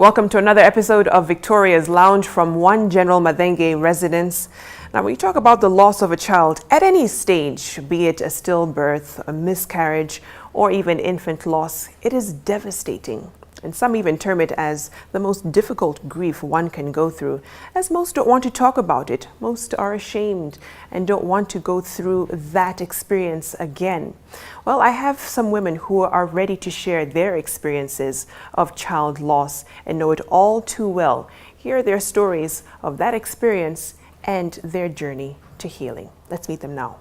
Welcome to another episode of Victoria's Lounge from One General Magenyi residence. Now, when you talk about the loss of a child at any stage, be it a stillbirth, a miscarriage, or even infant loss, it is devastating. And some even term it as the most difficult grief one can go through, as most don't want to talk about it. Most are ashamed and don't want to go through that experience again. Well, I have some women who are ready to share their experiences of child loss and know it all too well. Here are their stories of that experience and their journey to healing. Let's meet them now.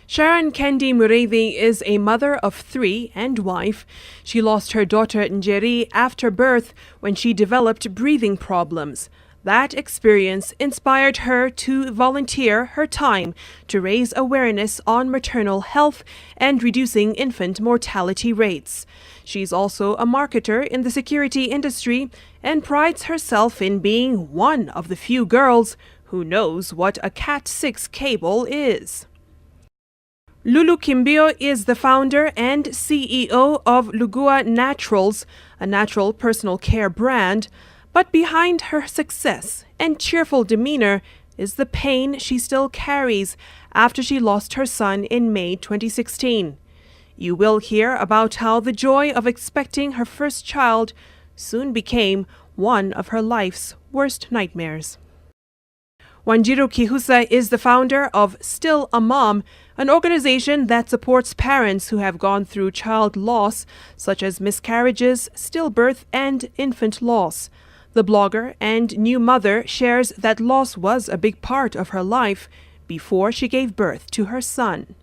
Sharon Kendi Mureithi is a mother of 3 and wife. She lost her daughter Ndiritu after birth when she developed breathing problems. That experience inspired her to volunteer her time to raise awareness on maternal health and reducing infant mortality rates. She's also a marketer in the security industry and prides herself in being one of the few girls who knows what a Cat 6 cable is. Lulu Kimbio is the founder and CEO of Lugua Naturals, a natural personal care brand. But behind her success and cheerful demeanor is the pain she still carries after she lost her son in May 2016. You will hear about how the joy of expecting her first child soon became one of her life's worst nightmares. Wanjiru Kihusa is the founder of Still a Mom, an organization that supports parents who have gone through child loss, such as miscarriages, stillbirth, and infant loss. The blogger and new mother shares that loss was a big part of her life before she gave birth to her son.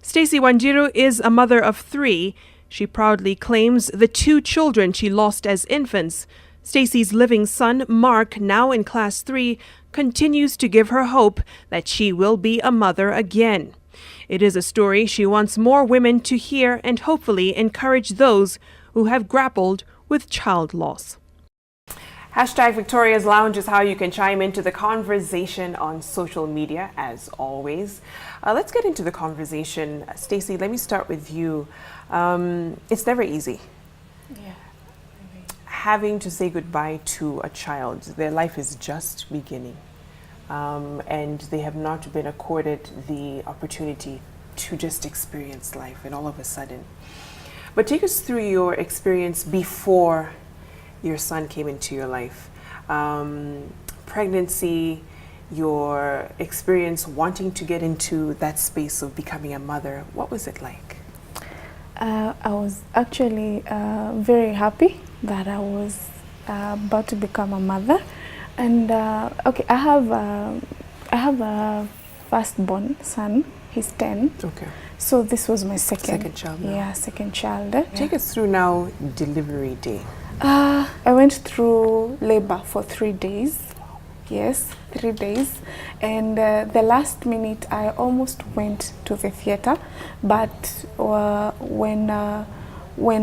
Stacey Wanjiru is a mother of 3. She proudly claims the 2 children she lost as infants. Stacey's living son, Mark, now in Class 3, continues to give her hope that she will be a mother again. It is a story she wants more women to hear and hopefully encourage those who have grappled with child loss. Hashtag Victoria's Lounge is how you can chime into the conversation on social media, as always. Let's get into the conversation. Stacey, let me start with you. It's never easy. Yeah. Having to say goodbye to a child. Their life is just beginning, and they have not been accorded the opportunity to just experience life, and all of a sudden. But take us through your experience before your son came into your life. Pregnancy, your experience wanting to get into that space of becoming a mother. What was it like? I was actually very happy that I was about to become a mother, and okay, I have a firstborn son. He's 10. Okay. So this was my second child now. Yeah, second child. Take us through now delivery day. I went through labor for 3 days. Yes, 3 days, and the last minute I almost went to the theater, but when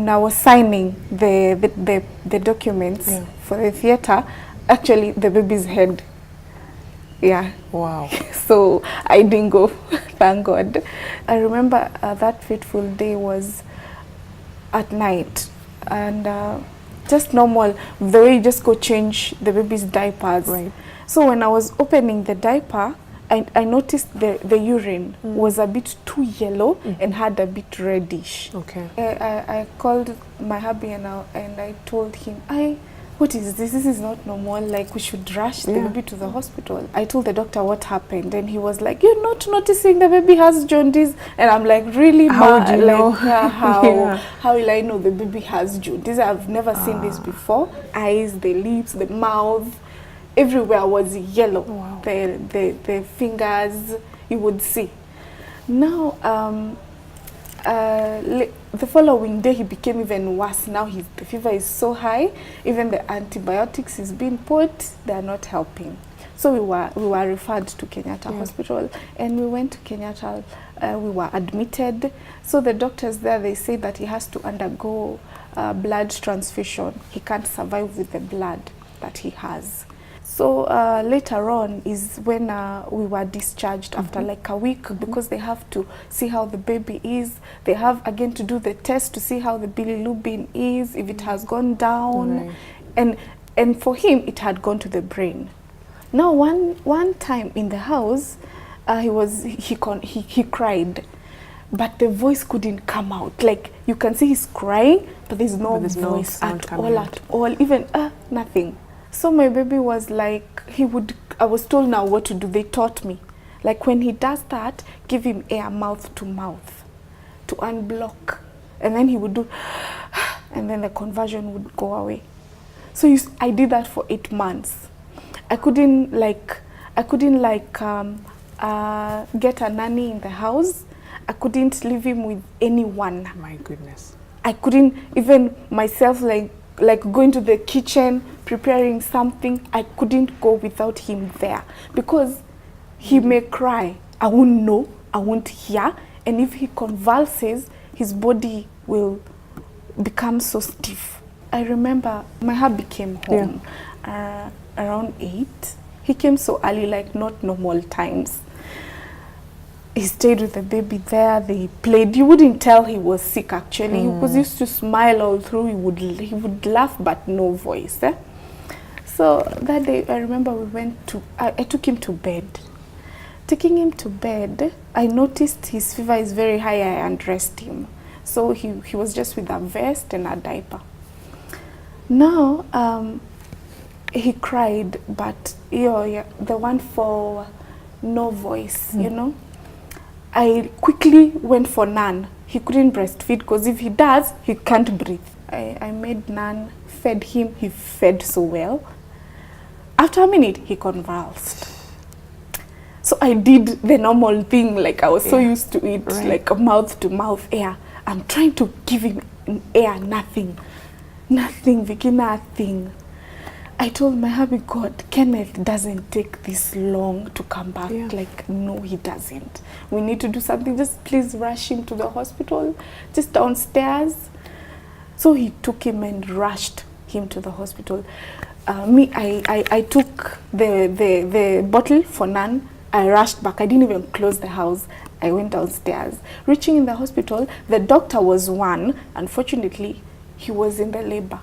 I was signing the documents for the theater, actually the baby's head. Yeah. Wow. So I didn't go. Thank God. I remember that fateful day was at night, and just normal, the way you just go change the baby's diapers. Right. So when I was opening the diaper, I noticed the urine was a bit too yellow and had a bit reddish. Okay. I called my hubby and I told him, what is this? This is not normal. Like, we should rush the baby to the hospital. I told the doctor what happened, and he was like, "You're not noticing the baby has jaundice?" And I'm like, "Really, how do you know? How will I know the baby has jaundice? I've never seen this before. Eyes, the lips, the mouth, everywhere was yellow. Wow. The fingers, you would see. Now, the following day he became even worse. Now the fever is so high. Even the antibiotics is being put, they are not helping. So we were referred to Kenyatta Hospital, and we went to Kenyatta. We were admitted. So the doctors there, they say that he has to undergo blood transfusion. He can't survive with the blood that he has. So later on is when we were discharged after like a week, because they have to see how the baby is. They have again to do the test to see how the bilirubin is, if it has gone down. Right. And for him, it had gone to the brain. Now, one time in the house, he cried, but the voice couldn't come out. Like you can see he's crying, but there's no voice at all, even nothing. So my baby was like, I was told now what to do. They taught me, like when he does that, give him air mouth to mouth to unblock, and then he would do, and then the conversion would go away. So I did that for 8 months. I couldn't get a nanny in the house. I couldn't leave him with anyone. My goodness. I couldn't even myself like going to the kitchen, preparing something. I couldn't go without him there, because he may cry. I won't know, I won't hear. And if he convulses, his body will become so stiff. I remember my hubby came home around 8. He came so early, like not normal times. He stayed with the baby there. They played. You wouldn't tell he was sick actually. He was used to smile all through. He would laugh, but no voice. So that day, I remember I took him to bed. Taking him to bed, I noticed his fever is very high. I undressed him. So he was just with a vest and a diaper. Now, he cried, but the one for no voice, you know. I quickly went for Nan. He couldn't breastfeed, because if he does, he can't breathe. I made Nan, fed him. He fed so well. After a minute, he convulsed. So I did the normal thing, like I was so used to it, like a mouth-to-mouth air. I'm trying to give him air, nothing. Nothing, Vicky, nothing. I told my hubby, God, Kenneth doesn't take this long to come back. Like, no, he doesn't. We need to do something. Just please rush him to the hospital, just downstairs. So he took him and rushed him to the hospital. I took the bottle for Nan. I rushed back. I didn't even close the house. I went downstairs. Reaching in the hospital, the doctor was one. Unfortunately, he was in the labor.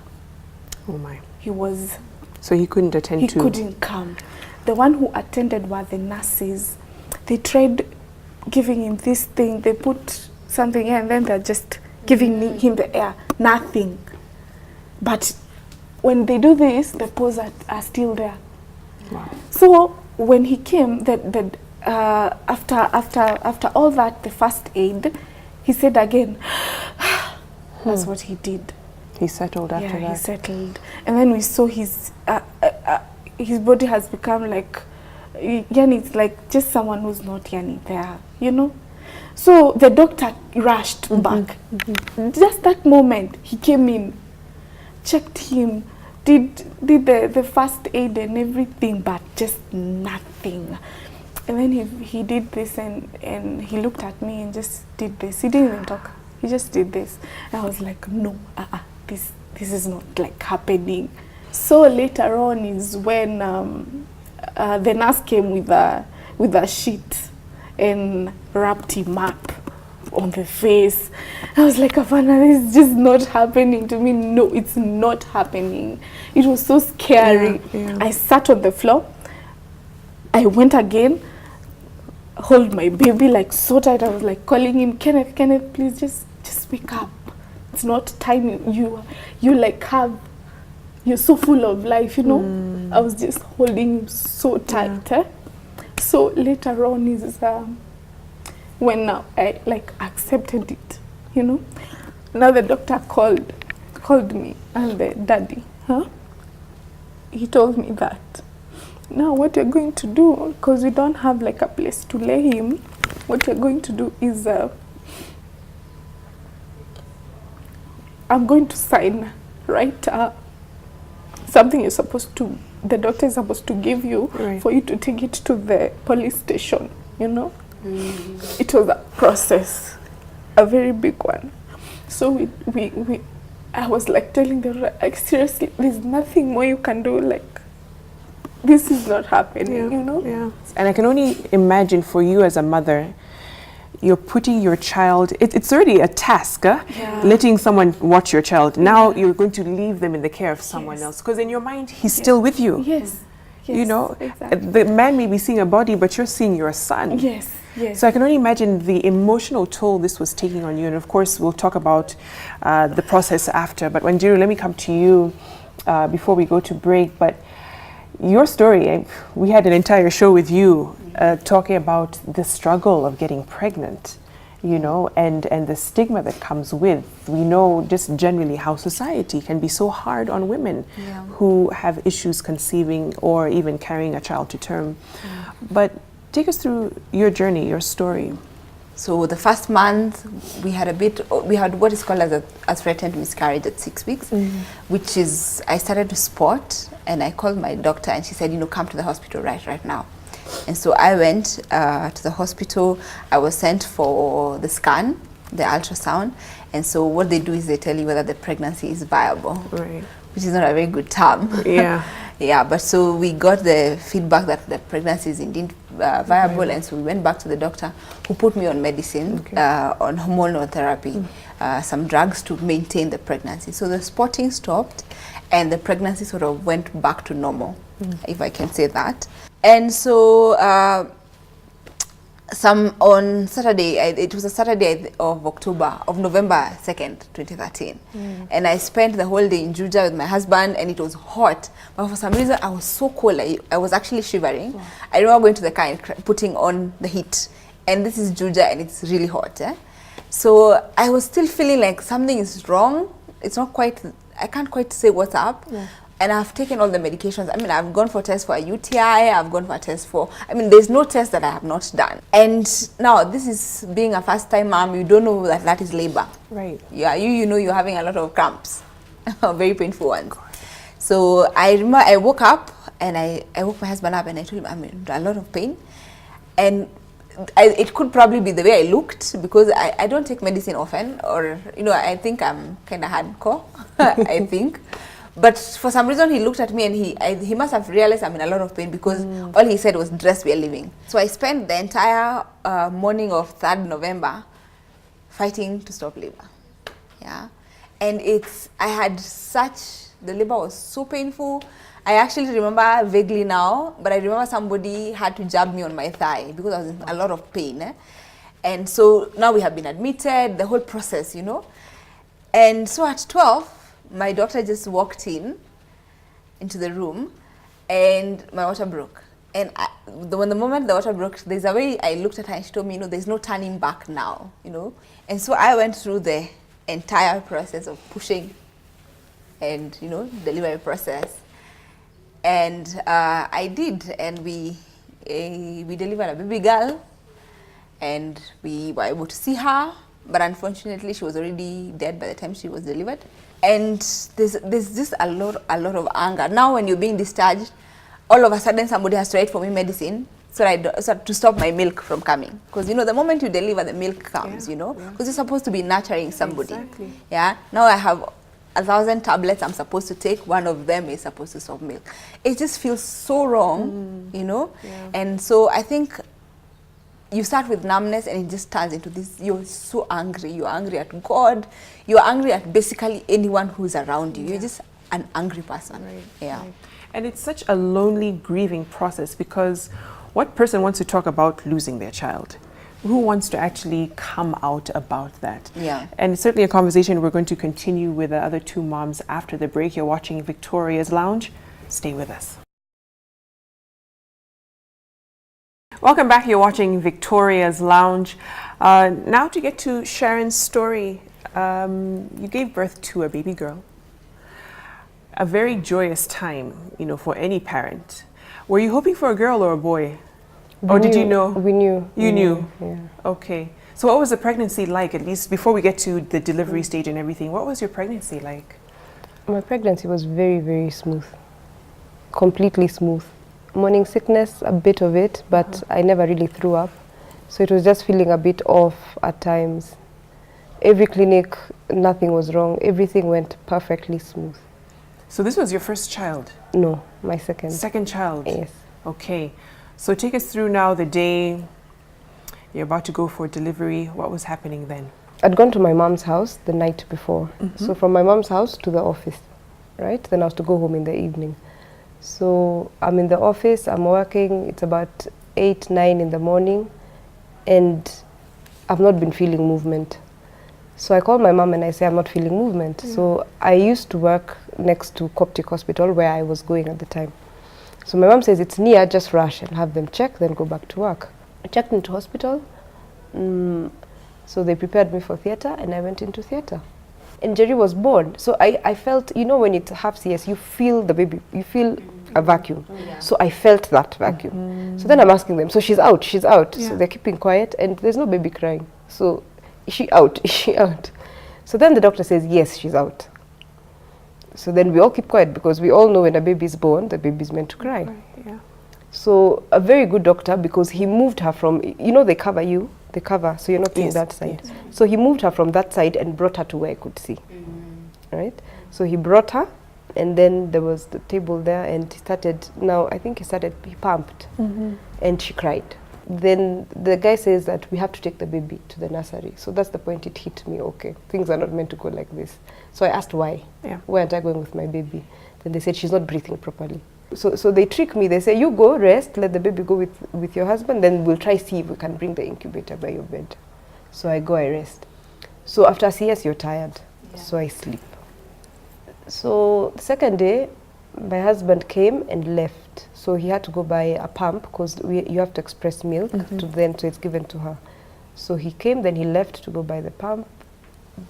Oh my. He was. So he couldn't attend He couldn't come. The one who attended were the nurses. They tried giving him this thing. They put something here and then they're just giving him the air. Nothing. But when they do this, the pores are still there. Wow. So when he came, after all that, the first aid, he said again, that's what he did. He settled after that. Yeah, he settled. And then we saw his body has become like, Yani, it's like just someone who's not Yani there, you know? So the doctor rushed back. Just that moment, he came in, checked him, did the first aid and everything, but just nothing. And then he did this and he looked at me and just did this. He didn't even talk. He just did this. And I was like, no, this is not like happening. So later on is when the nurse came with a sheet and wrapped him up on the face. I was like, Afana, this is just not happening to me. No, it's not happening. It was so scary. I sat on the floor. I went again, hold my baby like so tight. I was like calling him, Kenneth, please just wake up. It's not time. You like you're so full of life, you know. I was just holding him so tight. So later on is when I like accepted it, you know. Now the doctor called me and the daddy, he told me that now what we're going to do, because we don't have like a place to lay him, what we're going to do is I'm going to sign, right? Something the doctor is supposed to give you for you to take it to the police station, you know. It was a process, a very big one. So I was like telling them, like, seriously, there's nothing more you can do. Like, this is not happening, you know? Yeah. And I can only imagine for you as a mother, you're putting your child, it's already a task, letting someone watch your child. Now you're going to leave them in the care of someone else. Because in your mind, he's still with you. Yes. You know, exactly. the man may be seeing a body, but you're seeing your son. Yes. Yes. So I can only imagine the emotional toll this was taking on you. And of course, we'll talk about the process after. But Ndiritu, let me come to you before we go to break. But your story, we had an entire show with you talking about the struggle of getting pregnant, you know, and the stigma that comes with. We know just generally how society can be so hard on women who have issues conceiving or even carrying a child to term. But take us through your journey, your story. So the first month we had what is called as a threatened miscarriage at 6 weeks, which is, I started to spot, and I called my doctor and she said, you know, come to the hospital right now. And so I went to the hospital. I was sent for the scan, the ultrasound. And so what they do is they tell you whether the pregnancy is viable, which is not a very good term. Yeah, but so we got the feedback that the pregnancy is indeed viable, and so we went back to the doctor, who put me on medicine, on hormonal therapy, some drugs to maintain the pregnancy. So the spotting stopped, and the pregnancy sort of went back to normal, if I can say that. And so on Saturday, it was a Saturday of November 2nd, 2013. And I spent the whole day in Juja with my husband, and it was hot. But for some reason, I was so cold. I was actually shivering. I remember going to the car and putting on the heat. And this is Juja, and it's really hot. So I was still feeling like something is wrong. It's not quite, I can't quite say what's up. And I've taken all the medications. I mean, I've gone for tests for a UTI, I've gone for a test for, I mean, there's no test that I have not done. And now, this is being a first-time mom, you don't know that that is labor. Right. Yeah, you know you're having a lot of cramps, very painful ones. So I remember I woke up, and I woke my husband up, and I told him I'm in a lot of pain. And it could probably be the way I looked, because I don't take medicine often, or, you know, I think I'm kind of hardcore, I think. But for some reason, he looked at me, and he must have realized I'm in a lot of pain, because all he said was, dress, we are leaving. So I spent the entire morning of 3rd November fighting to stop labor. Yeah. And the labor was so painful. I actually remember vaguely now, but I remember somebody had to jab me on my thigh because I was in a lot of pain. And so now we have been admitted, the whole process, you know. And so at 12, my doctor just walked into the room, and my water broke. And when the moment the water broke, there's a way I looked at her, and she told me, you know, there's no turning back now, you know. And so I went through the entire process of pushing and, you know, delivery process. And I did, and we delivered a baby girl, and we were able to see her, but unfortunately she was already dead by the time she was delivered. And there's just a lot of anger. Now when you're being discharged, all of a sudden somebody has to write for me medicine so to stop my milk from coming. Because, you know, the moment you deliver, the milk comes, you know, because you're supposed to be nurturing somebody. Exactly. Yeah. Now I have 1,000 tablets I'm supposed to take. One of them is supposed to stop milk. It just feels so wrong, you know. Yeah. And so I think you start with numbness, and it just turns into this, you're so angry. You're angry at God. You're angry at basically anyone who's around you. You're just an angry person. Right. Yeah. Right. And it's such a lonely grieving process, because what person wants to talk about losing their child? Who wants to actually come out about that? Yeah. And it's certainly a conversation we're going to continue with the other two moms after the break. You're watching Victoria's Lounge. Stay with us. Welcome back. You're watching Victoria's Lounge. Now to get to Sharon's story. You gave birth to a baby girl. A very joyous time, you know, for any parent. Were you hoping for a girl or a boy? Or did you know? We knew. You knew? Yeah. Okay. So what was the pregnancy like, at least before we get to the delivery stage and everything? What was your pregnancy like? My pregnancy was very, very smooth. Completely smooth. Morning sickness, a bit of it, but I never really threw up. So it was just feeling a bit off at times. Every clinic, nothing was wrong. Everything went perfectly smooth. So this was your first child? No, my second. Second child? Yes. Okay. So take us through now the day you're about to go for delivery. What was happening then? I'd gone to my mom's house the night before. So from my mom's house to the office, right? Then I was to go home in the evening. So I'm in the office, I'm working, it's about 8, 9 in the morning, and I've not been feeling movement. So I call my mom and I say I'm not feeling movement. So I used to work next to Coptic Hospital where I was going at the time. So my mom says it's near, just rush and have them check, then go back to work. I checked into hospital. So they prepared me for theatre and I went into theatre. And Jerry was born. So I felt, you know, when it's half CS, you feel the baby, you feel a vacuum. So I felt that vacuum. So then I'm asking them, so she's out, she's out. So they're keeping quiet and there's no baby crying. So is she out? Is she out? So then the doctor says, yes, she's out. So then we all keep quiet because we all know when a baby is born, the baby is meant to cry. So a very good doctor, because he moved her from, you know, they cover you, they cover, so you're not seeing that side. So he moved her from that side and brought her to where I could see. Right? So he brought her, and then there was the table there, and he started, he pumped, and she cried. Then the guy says that we have to take the baby to the nursery. So that's the point it hit me, okay, things are not meant to go like this. So I asked why. Where aren't I going with my baby? Then they said she's not breathing properly. So they trick me, they say, you go rest, let the baby go with your husband, then we'll try see if we can bring the incubator by your bed. So I go, I rest. So after CS, you're tired, so I sleep. So the second day, my husband came and left. So he had to go buy a pump because you have to express milk to them, so it's given to her. So he came, then he left to go buy the pump.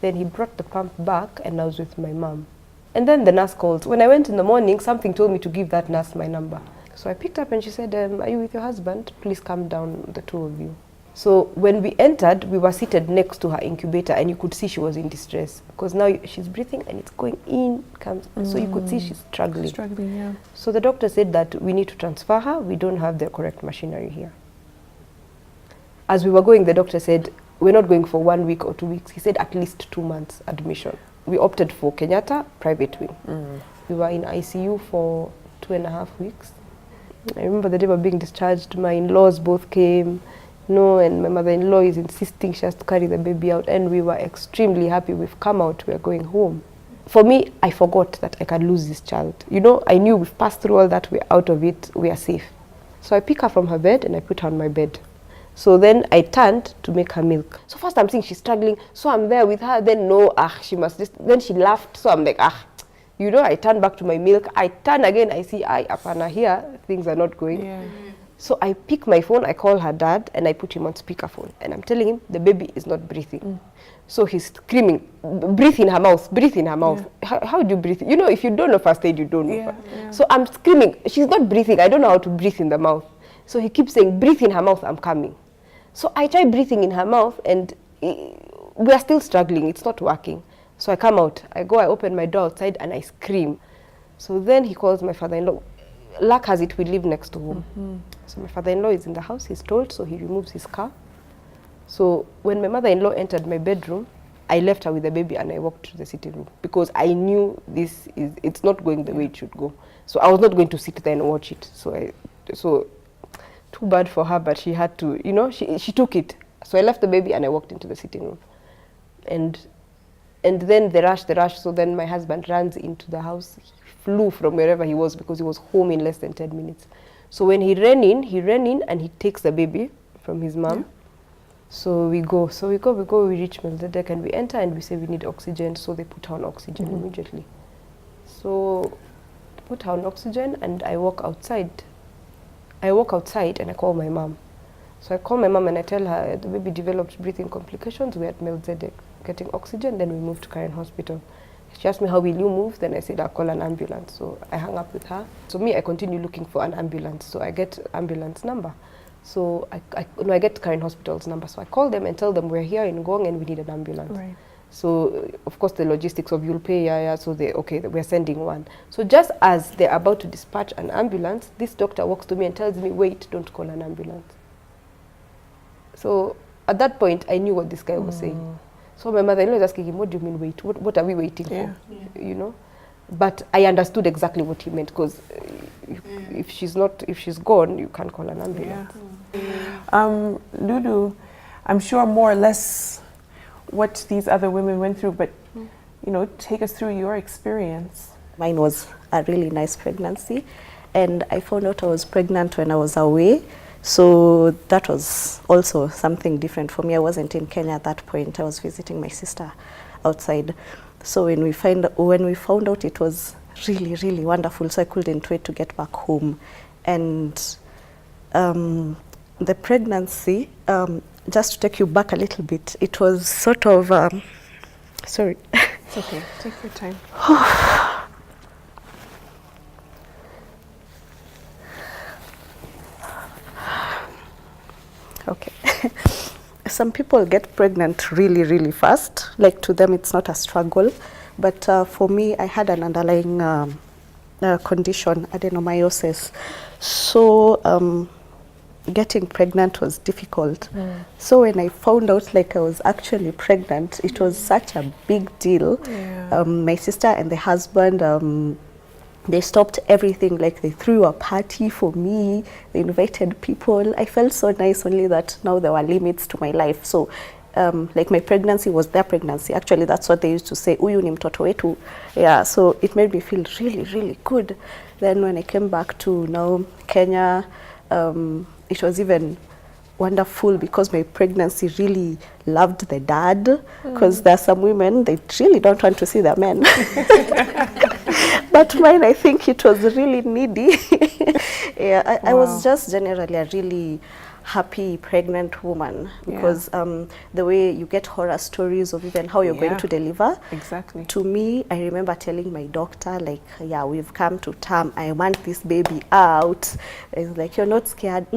Then he brought the pump back and I was with my mom. And then the nurse called. When I went in the morning, something told me to give that nurse my number. So I picked up and she said, are you with your husband? Please come down, the two of you. So when we entered, we were seated next to her incubator and you could see she was in distress because now she's breathing and it's going in, comes. So you could see she's struggling. So the doctor said that we need to transfer her. We don't have the correct machinery here. As we were going, the doctor said, we're not going for 1 week or 2 weeks. He said at least 2 months admission. We opted for Kenyatta private wing. We were in ICU for 2.5 weeks. I remember the day we were being discharged, my in-laws both came, and my mother-in-law is insisting she has to carry the baby out, and we were extremely happy. We've come out, we're going home. For me, I forgot that I can lose this child. I knew we've passed through all that, we're out of it, we are safe. So I pick her from her bed and I put her on my bed. So then I turned to make her milk. So first I'm seeing she's struggling, so I'm there with her, then she must just, then she laughed, so I'm like, I turn back to my milk, I turn again, I see, apana here, things are not going. So I pick my phone, I call her dad, and I put him on speakerphone, and I'm telling him the baby is not breathing. So he's screaming, breathe in her mouth, breathe in her mouth. How do you breathe? If you don't know first aid, you don't know. So I'm screaming, she's not breathing, I don't know how to breathe in the mouth. So he keeps saying, breathe in her mouth, I'm coming. So I try breathing in her mouth and we are still struggling, it's not working. So I come out, I open my door outside and I scream. So then he calls my father-in-law. Luck has it, we live next to home. So my father-in-law is in the house, he's told, so he removes his car. So when my mother-in-law entered my bedroom, I left her with the baby and I walked to the sitting room because I knew it's not going the way it should go. So I was not going to sit there and watch it. So too bad for her, but she had to, she took it. So I left the baby and I walked into the sitting room. And then the rush. So then my husband runs into the house. He flew from wherever he was because he was home in less than 10 minutes. So when he ran in and he takes the baby from his mom. So we go, we reach Melzedek and we enter and we say we need oxygen. So they put her on oxygen immediately. So put her on oxygen and I walk outside. And I call my mom. So I call my mom and I tell her the baby developed breathing complications. We're at Melzedek getting oxygen, then we moved to Karen Hospital. She asked me, how will you move? Then I said, I'll call an ambulance. So I hung up with her. So I continue looking for an ambulance. So I get ambulance number. So I get Karen Hospital's number. So I call them and tell them we're here in Ngong and we need an ambulance. Right. So of course the logistics of you'll pay, so we're sending one. So just as they're about to dispatch an ambulance, this doctor walks to me and tells me, wait, don't call an ambulance. So at that point, I knew what this guy was saying. So my mother-in-law is asking him, what do you mean wait? What are we waiting for? But I understood exactly what he meant, because if she's gone, you can't call an ambulance. Lulu, I'm sure more or less what these other women went through, but you know, take us through your experience. Mine was a really nice pregnancy, and I found out I was pregnant when I was away. So that was also something different for me. I wasn't in Kenya at that point. I was visiting my sister outside. So when we found out, it was really, really wonderful. So I couldn't wait to get back home. And the pregnancy, just to take you back a little bit, it was sort of, sorry. It's okay, take your time. Okay. Some people get pregnant really, really fast. Like, to them, it's not a struggle. But for me, I had an underlying condition, adenomyosis. So getting pregnant was difficult. So when I found out like I was actually pregnant, it was such a big deal. Yeah. My sister and the husband, they stopped everything. Like, they threw a party for me, they invited people. I felt so nice, only that now there were limits to my life. So like, my pregnancy was their pregnancy. Actually, that's what they used to say, "Uyu ni mtoto wetu." Yeah, so it made me feel really, really good. Then when I came back to now Kenya, it was even wonderful, because my pregnancy really loved the dad, because there are some women, they really don't want to see their men. But mine, I think it was really needy. Yeah, I was just generally a really happy pregnant woman, because the way you get horror stories of even how you're going to deliver. Exactly. To me, I remember telling my doctor, like, yeah, we've come to term, I want this baby out. He's like, "You're not scared?"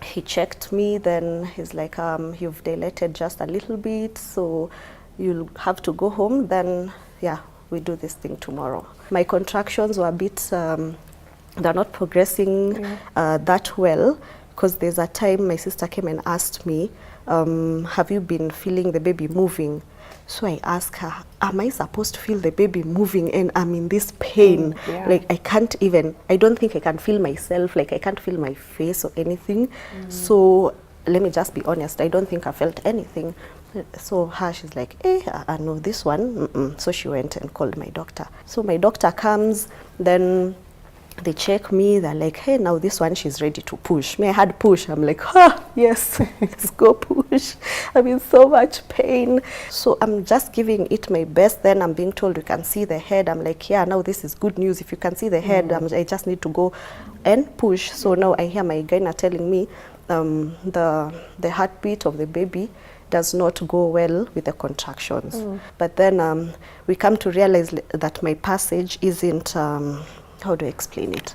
He checked me, then he's like, "You've dilated just a little bit, so you'll have to go home. Then, yeah, we do this thing tomorrow." My contractions were a bit, they're not progressing that well, because there's a time my sister came and asked me, "Have you been feeling the baby moving?" So I asked her, "Am I supposed to feel the baby moving and I'm in this pain?" Like, I can't even, I don't think I can feel myself, like I can't feel my face or anything. So let me just be honest, I don't think I felt anything. So she's like, I know this one. So she went and called my doctor. So my doctor comes, then they check me, they're like, "Hey, now this one, she's ready to push." Me, I had push. I'm like, yes, let's go push. I'm in so much pain. So I'm just giving it my best. Then I'm being told, "You can see the head." I'm like, yeah, now this is good news. If you can see the head, I just need to go and push. So now I hear my gynae telling me the heartbeat of the baby does not go well with the contractions. But then we come to realize that my passage isn't, how do I explain it?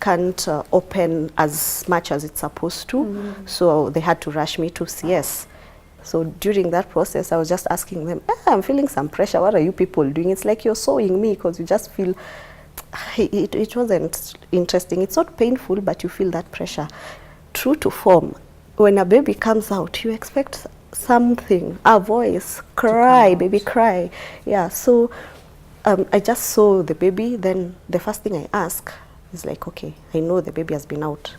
Can't open as much as it's supposed to. So they had to rush me to CS. So during that process, I was just asking them, "I'm feeling some pressure. What are you people doing?" It's like you're sewing me, because you just feel, it wasn't interesting. It's not painful, but you feel that pressure. True to form, when a baby comes out, you expect something, a voice, cry, baby, cry. Yeah, so I just saw the baby. Then the first thing I ask is like, okay, I know the baby has been out.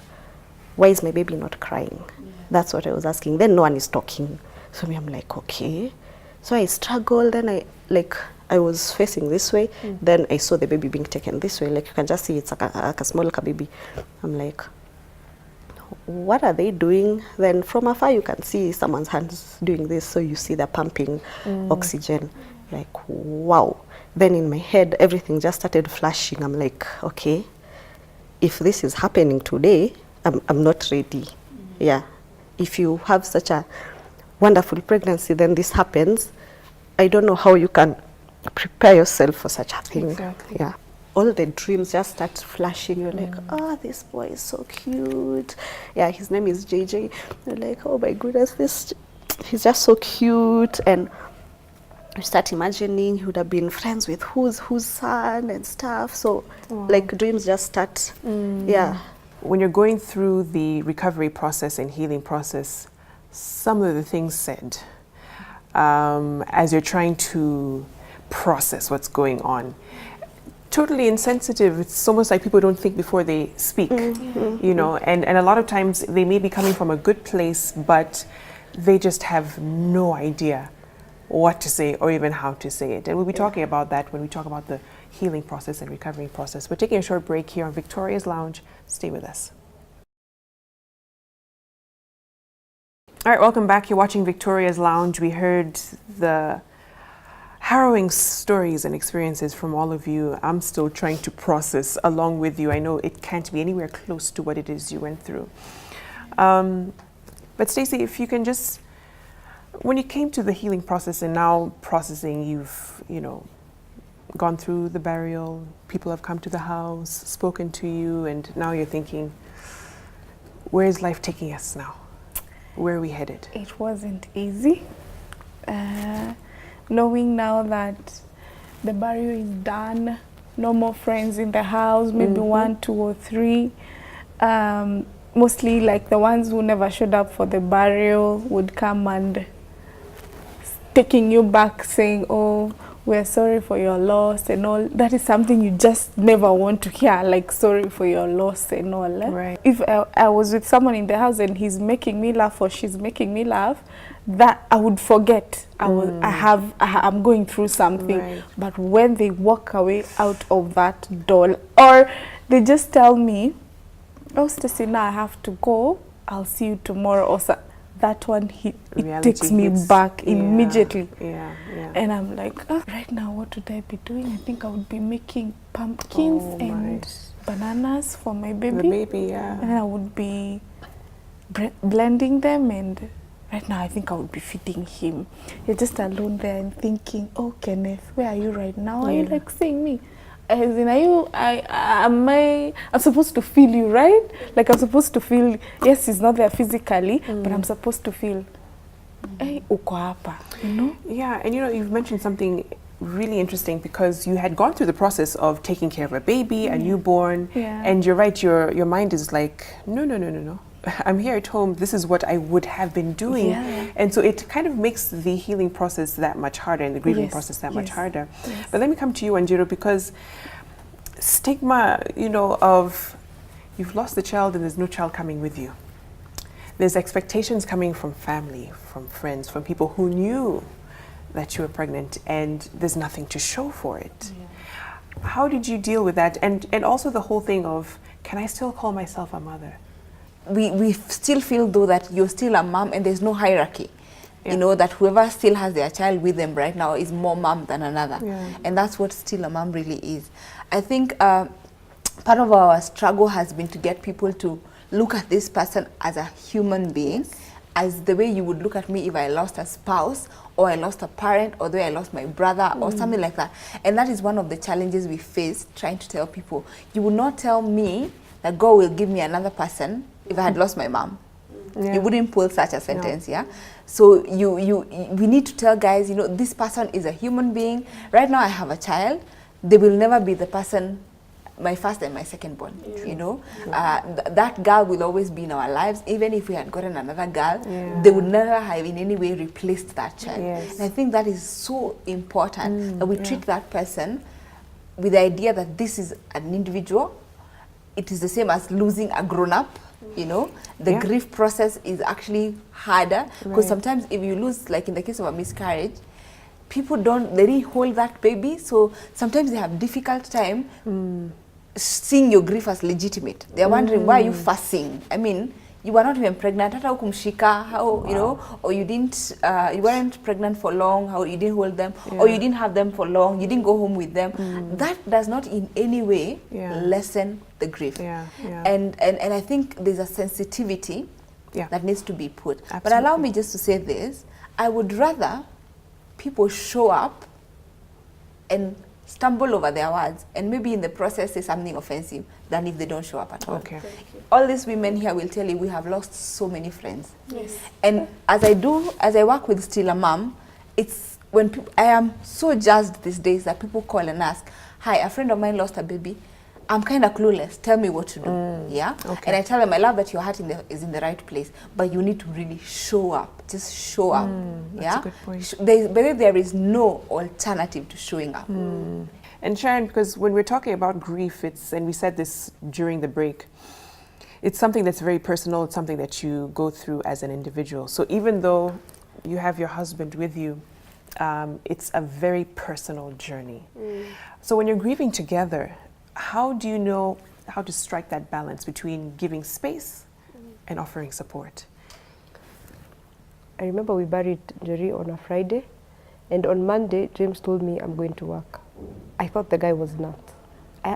Why is my baby not crying? That's what I was asking. Then no one is talking. So me, I'm like, okay. So I struggled. Then I was facing this way. Then I saw the baby being taken this way. Like, you can just see it's like a small baby. I'm like, what are they doing? Then from afar you can see someone's hands doing this. So you see the pumping oxygen. Like, wow. Then in my head, everything just started flashing. I'm like, okay, if this is happening today, I'm not ready. Yeah. If you have such a wonderful pregnancy, then this happens. I don't know how you can prepare yourself for such a thing. Exactly. Yeah. All the dreams just start flashing. You're like, this boy is so cute. Yeah, his name is JJ. You're like, oh my goodness, he's just so cute. And you start imagining he would have been friends with whose son and stuff. So like, dreams just start. Yeah. When you're going through the recovery process and healing process, some of the things said, as you're trying to process what's going on, totally insensitive. It's almost like people don't think before they speak, you know, and a lot of times they may be coming from a good place, but they just have no idea what to say or even how to say it. And we'll be talking about that when we talk about the healing process and recovering process. We're taking a short break here on Victoria's Lounge. Stay with us. All right, welcome back. You're watching Victoria's Lounge. We heard the harrowing stories and experiences from all of you. I'm still trying to process along with you. I know it can't be anywhere close to what it is you went through. But Stacey, if you can just, when you came to the healing process and now processing, you've, you know, gone through the burial, people have come to the house, spoken to you, and now you're thinking, where is life taking us now? Where are we headed? It wasn't easy. Knowing now that the burial is done, no more friends in the house, maybe 1, 2, or 3. Mostly like the ones who never showed up for the burial would come and taking you back saying, oh, we're sorry for your loss and all. That is something you just never want to hear, like sorry for your loss and all. Right. If I was with someone in the house and he's making me laugh or she's making me laugh, that I would forget. I'm going through something. Right. But when they walk away out of that door, or they just tell me, oh, Stacey, now I have to go. I'll see you tomorrow. Or that one, it takes me back immediately. Yeah. And I'm like, oh, right now, what would I be doing? I think I would be making pumpkins and bananas for my baby. The baby, yeah. And I would be blending them, and right now I think I would be feeding him. You're just alone there and thinking, oh, Kenneth, where are you right now? Are you like seeing me? As in, I'm supposed to feel you, right? Like I'm supposed to feel, yes, he's not there physically, but I'm supposed to feel, hey, uko hapa, you know? Yeah, and you know, you've mentioned something really interesting because you had gone through the process of taking care of a baby, a newborn, and you're right, your mind is like, no. I'm here at home, this is what I would have been doing. And so it kind of makes the healing process that much harder and the grieving process that much harder. But let me come to you, Ndiritu, because stigma, you know, of you've lost the child and there's no child coming with you. There's expectations coming from family, from friends, from people who knew that you were pregnant and there's nothing to show for it. How did you deal with that? And also the whole thing of, can I still call myself a mother? We still feel though that you're still a mom and there's no hierarchy. You know, that whoever still has their child with them right now is more mom than another. And that's what still a mom really is. I think part of our struggle has been to get people to look at this person as a human being, as the way you would look at me if I lost a spouse or I lost a parent or the way I lost my brother or something like that. And that is one of the challenges we face, trying to tell people, you will not tell me that God will give me another person if I had lost my mom. You wouldn't pull such a sentence, So we need to tell guys, you know, this person is a human being. Right now I have a child. They will never be the person, my first and my second born, you know. That girl will always be in our lives. Even if we had gotten another girl, they would never have in any way replaced that child. And I think that is so important, that we treat that person with the idea that this is an individual. It is the same as losing a grown-up. You know, the grief process is actually harder because sometimes if you lose, like in the case of a miscarriage, people they didn't hold that baby, so sometimes they have difficult time seeing your grief as legitimate. They're wondering, why are you fussing? I mean, you were not even pregnant, hata hukumshika, how, you know, or you didn't, you weren't pregnant for long, how you didn't hold them, or you didn't have them for long, you didn't go home with them. That does not in any way lessen the grief. And I think there's a sensitivity that needs to be put. Absolutely. But allow me just to say this, I would rather people show up and stumble over their words and maybe in the process say something offensive than if they don't show up at all. All these women here will tell you we have lost so many friends. And as I work with Still a Mom, it's when I am so jazzed these days that people call and ask, hi, a friend of mine lost a baby. I'm kind of clueless. Tell me what to do. Yeah. Okay. And I tell them, I love that your heart is in the right place, but you need to really show up. Just show up. That's a good point. There is no alternative to showing up. And Sharon, because when we're talking about grief, and we said this during the break, it's something that's very personal. It's something that you go through as an individual. So even though you have your husband with you, it's a very personal journey. So when you're grieving together, how do you know how to strike that balance between giving space and offering support? I remember we buried Ndiri on a Friday, and on Monday, James told me I'm going to work. I thought the guy was nuts.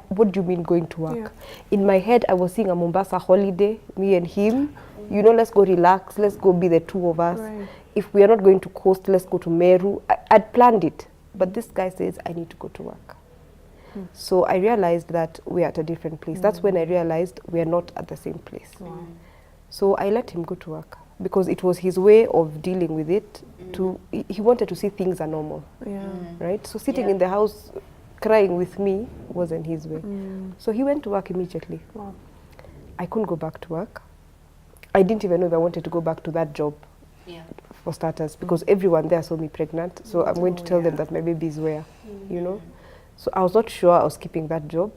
What do you mean going to work? Yeah. In my head, I was seeing a Mombasa holiday, me and him. You know, let's go relax, let's go be the two of us. Right. If we are not going to coast, let's go to Meru. I'd planned it, but this guy says I need to go to work. So I realized that we're at a different place. That's when I realized we're not at the same place. So I let him go to work because it was his way of dealing with it. He wanted to see things are normal, right? So sitting in the house crying with me wasn't his way. So he went to work immediately. I couldn't go back to work. I didn't even know if I wanted to go back to that job, for starters, because everyone there saw me pregnant. So I'm going to tell them that my baby is where, you know. So I was not sure I was keeping that job.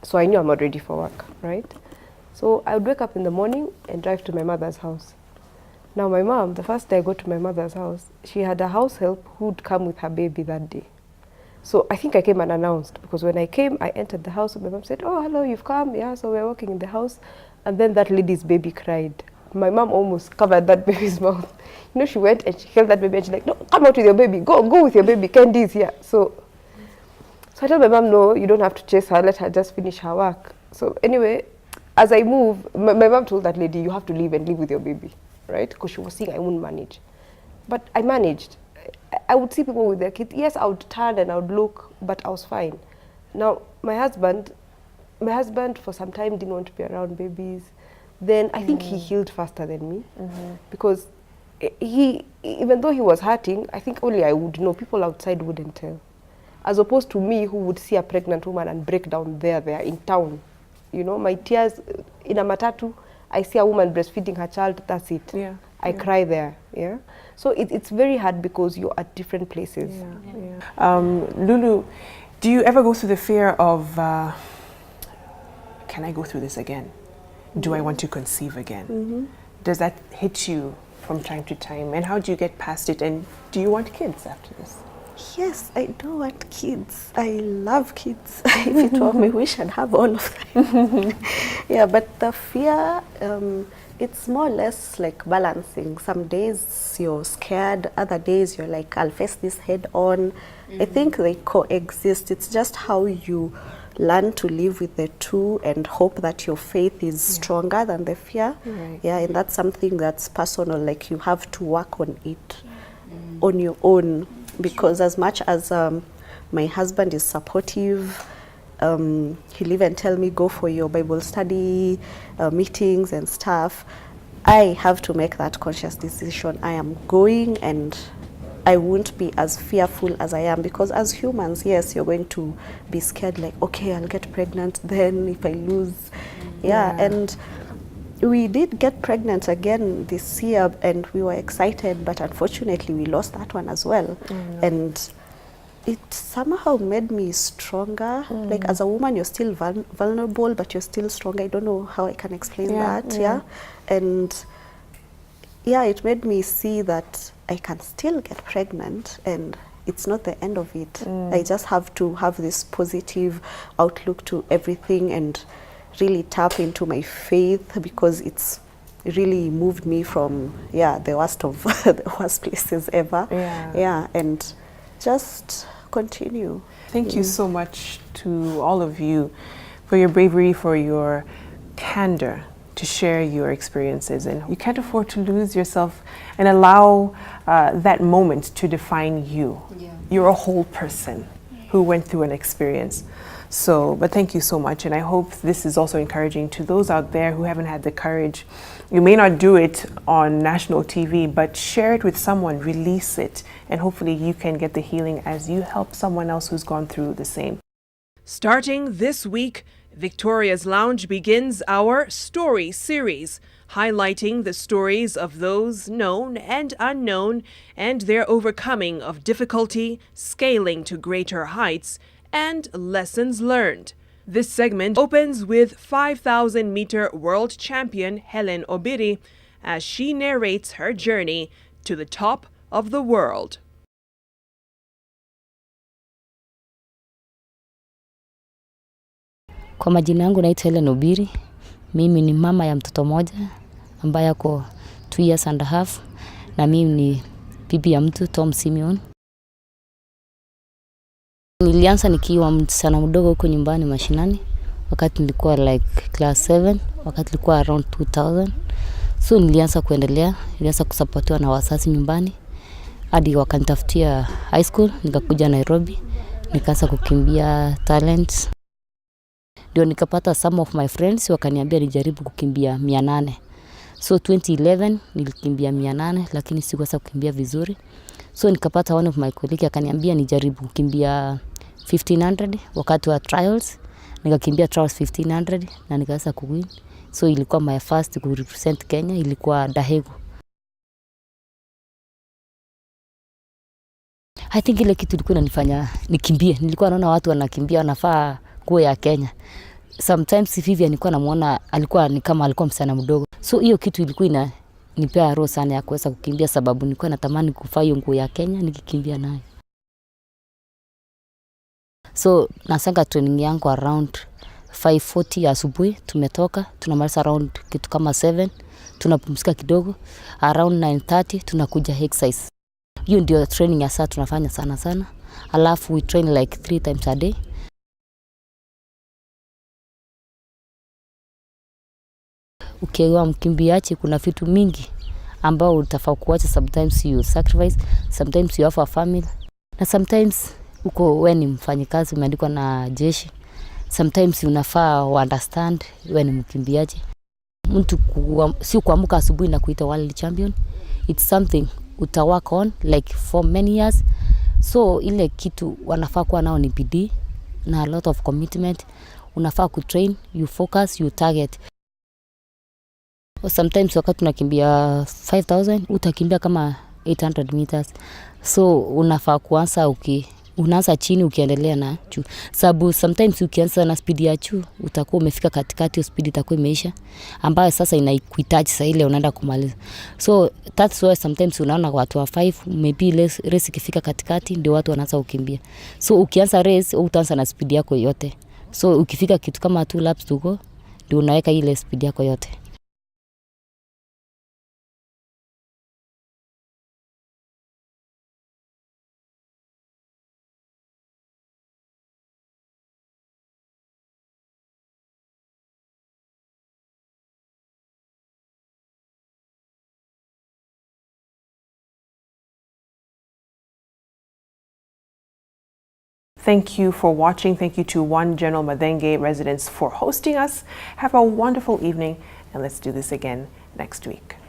So I knew I'm not ready for work, right? So I would wake up in the morning and drive to my mother's house. Now my mom, the first day I got to my mother's house, she had a house help who'd come with her baby that day. So I think I came unannounced, because when I came, I entered the house and my mom said, "Oh, hello, you've come." Yeah, so we're walking in the house. And then that lady's baby cried. My mom almost covered that baby's mouth. You know, she went and she held that baby and she's like, "No, come out with your baby. Go with your baby. Candy's here." So I told my mom, "No, you don't have to chase her. Let her just finish her work." So anyway, as I move, my mom told that lady, "You have to leave and live with your baby," right? Because she was seeing I wouldn't manage. But I managed. I would see people with their kids. Yes, I would turn and I would look, but I was fine. Now, my husband for some time didn't want to be around babies. Then I think he healed faster than me, because he, even though he was hurting, I think only I would know. People outside wouldn't tell. As opposed to me, who would see a pregnant woman and break down there in town. You know, my tears in a matatu, I see a woman breastfeeding her child, that's it. I cry there, So it's very hard because you're at different places. Lulu, do you ever go through the fear of, can I go through this again? Do I want to conceive again? Does that hit you from time to time? And how do you get past it? And do you want kids after this? Yes, I do want kids. I love kids. If it were my wish, I'd have all of them. Yeah, but the fear, it's more or less like balancing. Some days you're scared, other days you're like, I'll face this head on. I think they coexist. It's just how you learn to live with the two and hope that your faith is stronger than the fear. Yeah, and that's something that's personal, like you have to work on it on your own, because as much as my husband is supportive, he'll even tell me, go for your Bible study meetings and stuff, I have to make that conscious decision. I am going, and I won't be as fearful as I am, because as humans, yes, you're going to be scared, like, okay, I'll get pregnant then if I lose. And we did get pregnant again this year, and we were excited, but unfortunately we lost that one as well. And it somehow made me stronger. Like, as a woman, you're still vulnerable, but you're still strong. I don't know how I can explain that. And it made me see that I can still get pregnant, and it's not the end of it. I just have to have this positive outlook to everything and really tap into my faith, because it's really moved me from the worst of the worst places ever. And just continue. Thank you so much to all of you for your bravery, for your candor to share your experiences. And you can't afford to lose yourself and allow that moment to define you. You're a whole person who went through an experience. So, but thank you so much, and I hope this is also encouraging to those out there who haven't had the courage. You may not do it on national TV, but share it with someone, release it, and hopefully you can get the healing as you help someone else who's gone through the same. Starting this week, Victoria's Lounge begins our Story series, highlighting the stories of those known and unknown and their overcoming of difficulty, scaling to greater heights, and lessons learned. This segment opens with 5,000-meter world champion Helen Obiri as she narrates her journey to the top of the world. Kwa majina yangu naitwa Helen Obiri. Mimi ni mama ya mtoto moja ambaye ako 2 years and a half, na mimi ni bibi ya mtu Tom Simeon. Nilianza nikiwa msichana mdogo huko nyumbani mashinani wakati nilikuwa like class 7, wakati nilikuwa around 2000. So nilianza kusapotiwa na wazazi nyumbani hadi wakanitafutia high school, nikakuja Nairobi, nikaanza kukimbia talents. Ndio nikapata some of my friends wakaniambia nijaribu kukimbia 800. So 2011 nilikimbia 800 lakini sikuweza kukimbia vizuri. So nikapata one of my colleagues akaniambia nijaribu kukimbia 1500 wakati wa trials. Nikakimbia trials 1500 na nikaweza kuwin. So ilikuwa my first to represent Kenya, ilikuwa Dahego. I think ile kitu ilikuwa inanifanya nikimbie. Nilikuwa naona watu wanakimbia wanafaa nguo ya Kenya. Sometimes Vivian nilikuwa namuona alikuwa ni kama alikuwa msichana mdogo. So hiyo kitu ilikuwa inanipea roho sana ya kuweza kukimbia, sababu nilikuwa natamani kuvaa hiyo nguo ya Kenya nikikimbia nayo. So nasanga training yangu around 5:40 asubuhi, tumetoka tunamaliza around kitu kama 7, tunapumzika kidogo, around 9:30 tunakuja exercise. Hiyo ndio training ya saa tunafanya sana. Alafu we train like 3 times a day. Ukiwa mkimbiaji kuna vitu mingi ambao utafaa kuacha. Sometimes you sacrifice, sometimes you have a family, na sometimes uko wewe ni mfanyikazi umeandikwa na jeshi. Sometimes unafaa understand wewe ni mkimbiaji. Mtu si kuamka asubuhi na kuita world champion. It's something uta work on like for many years. So ile kitu wanafaa kuwa nao ni bidii na a lot of commitment. Unafaa kutrain, you focus, you target. Sometimes wakati tunakimbia 5000 utakimbia kama 800 meters. So unafaa kuanza unaanza chini ukiendelea na juu. Sababu sometimes ukianza na speed ya juu utakuwa umefika katikati, speed itakuwa imeisha, ambayo sasa inakuhitaji sasa ile unaenda kumaliza. So that's why sometimes unaona watu wa 5 maybe race ikifika katikati ndio watu wanaanza kukimbia. So ukianza race utaanza na speed yako yote. So ukifika kitu kama 2 laps to go ndio unaweka ile speed yako yote. Thank you for watching. Thank you to One General Magenyi residents for hosting us. Have a wonderful evening, and let's do this again next week.